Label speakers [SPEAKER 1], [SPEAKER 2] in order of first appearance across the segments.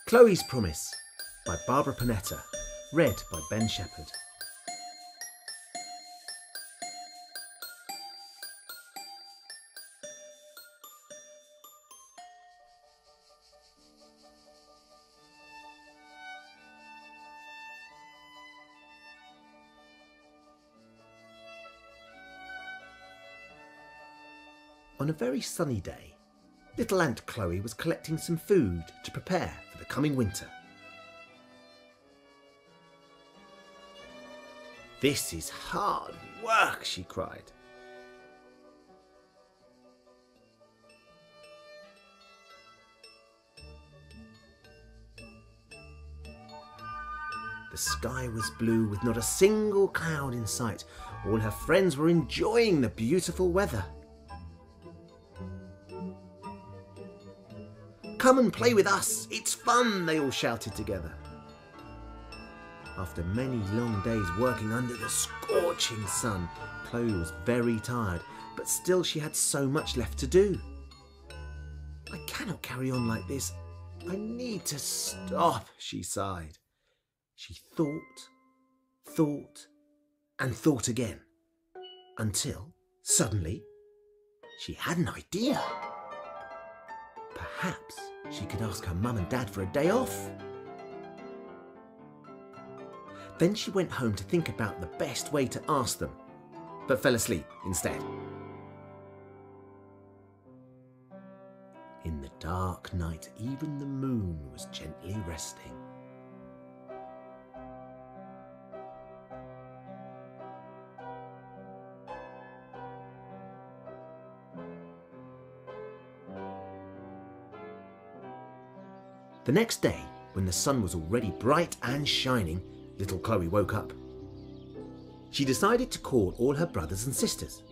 [SPEAKER 1] Chloe's Promise by Barbara Panetta, read by Ben Shephard. On a very sunny day, little Aunt Chloe was collecting some food to prepare for the coming winter. "This is hard work," she cried. The sky was blue with not a single cloud in sight. All her friends were enjoying the beautiful weather. "Come and play with us, it's fun," they all shouted together. After many long days working under the scorching sun, Chloe was very tired, but still she had so much left to do. "I cannot carry on like this. I need to stop," she sighed. She thought, and thought again, until suddenly she had an idea. Perhaps she could ask her mum and dad for a day off. Then she went home to think about the best way to ask them, but fell asleep instead. In the dark night, even the moon was gently resting. The next day, when the sun was already bright and shining, little Chloe woke up. She decided to call all her brothers and sisters.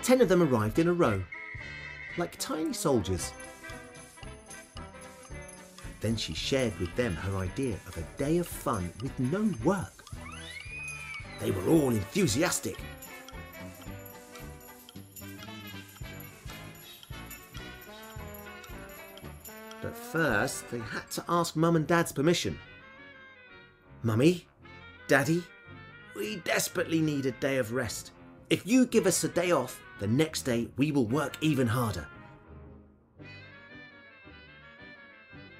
[SPEAKER 1] 10 of them arrived in a row, like tiny soldiers. Then she shared with them her idea of a day of fun with no work. They were all enthusiastic. But first, they had to ask Mum and Dad's permission. "Mummy, Daddy, we desperately need a day of rest. If you give us a day off, the next day we will work even harder."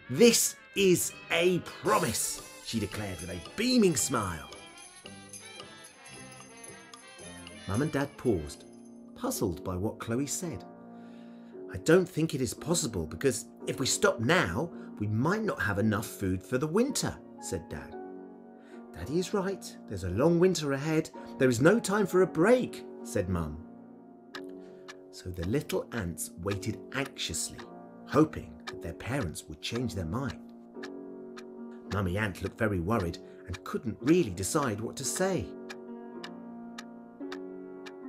[SPEAKER 1] "This is a promise," she declared with a beaming smile. Mum and Dad paused, puzzled by what Chloe said. "I don't think it is possible because if we stop now, we might not have enough food for the winter," said Dad. "Daddy is right. There's a long winter ahead. There is no time for a break," said Mum. So the little ants waited anxiously, hoping that their parents would change their mind. Mummy Ant looked very worried and couldn't really decide what to say.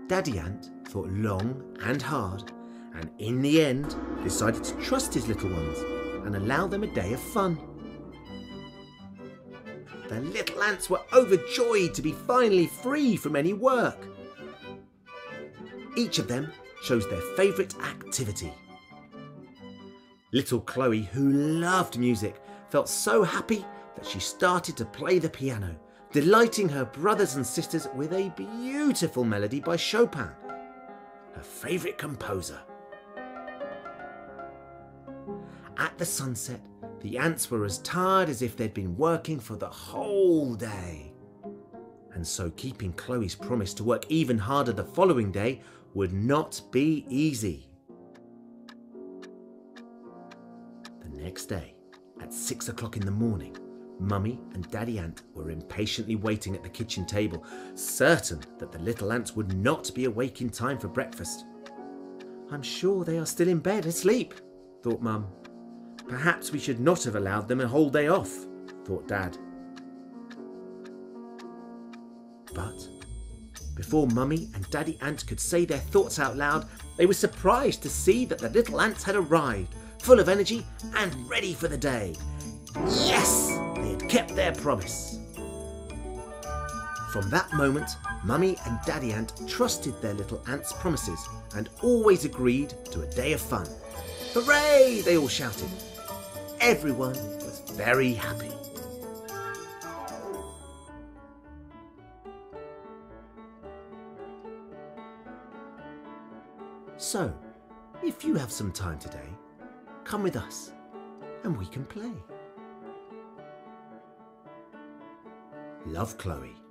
[SPEAKER 1] Daddy Ant thought long and hard, and in the end decided to trust his little ones and allow them a day of fun. The little ants were overjoyed to be finally free from any work. Each of them chose their favourite activity. Little Chloe, who loved music, felt so happy that she started to play the piano, delighting her brothers and sisters with a beautiful melody by Chopin, her favourite composer. At the sunset, the ants were as tired as if they'd been working for the whole day. And so keeping Chloe's promise to work even harder the following day would not be easy. The next day, at 6 o'clock in the morning, Mummy and Daddy Ant were impatiently waiting at the kitchen table, certain that the little ants would not be awake in time for breakfast. "I'm sure they are still in bed asleep," thought Mum. "Perhaps we should not have allowed them a whole day off," thought Dad. But before Mummy and Daddy Ant could say their thoughts out loud, they were surprised to see that the little ants had arrived, full of energy and ready for the day. Yes! They had kept their promise. From that moment, Mummy and Daddy Ant trusted their little ants' promises and always agreed to a day of fun. "Hooray!" they all shouted. everyone was very happy. So, if you have some time today, come with us and we can play. Love, Chloe.